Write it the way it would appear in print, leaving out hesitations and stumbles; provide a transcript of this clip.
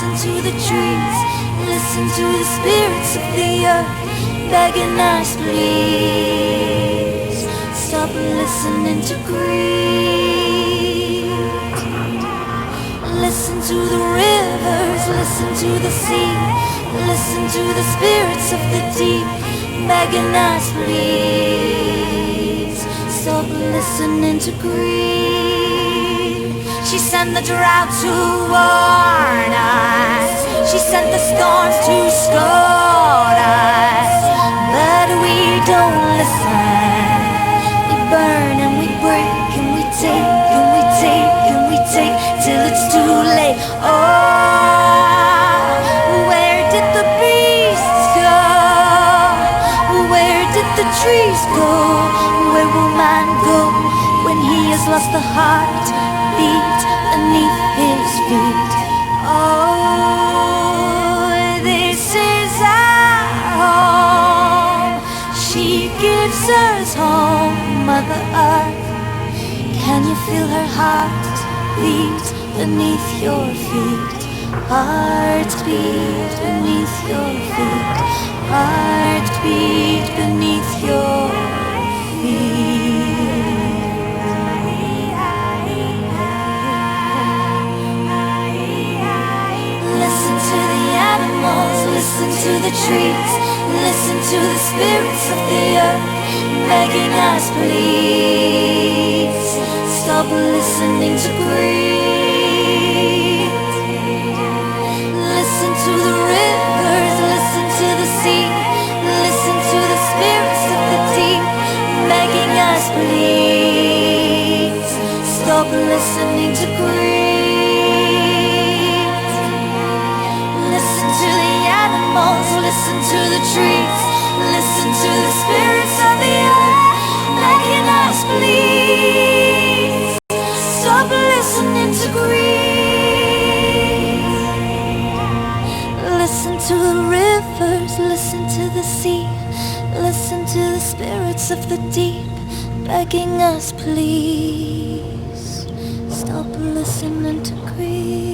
Listen to the trees, listen to the spirits of the earth, begging us please. Stop listening to greed. Listen to the rivers, listen to the sea, listen to the spirits of the deep, begging us please. Stop listening to greed. She sent the drought to warn us, she sent the storms to scold us, but we don't listen. We burn and we break and we take and we take and we take till it's too late. Oh, where did the beasts go? Where did the trees go? Where will man go when he has lost the heartbeat beneath his feet? Oh, this is our home. She gives us home, Mother Earth. Can you feel her heart beat beneath your feet? Heart beat beneath your feet. Heart beat beneath your feet. Listen to the animals, listen to the trees, listen to the spirits of the earth, begging us please. Stop listening to greed. Listen to the rivers, listen to the sea, listen to the spirits of the deep, begging us please. Stop listening to greed. Listen to the animals, listen to the trees, listen to the spirits of the earth, begging us please. Stop listening to greed. Listen to the rivers, listen to the sea, listen to the spirits of the deep, begging us please. Stop listening to greed.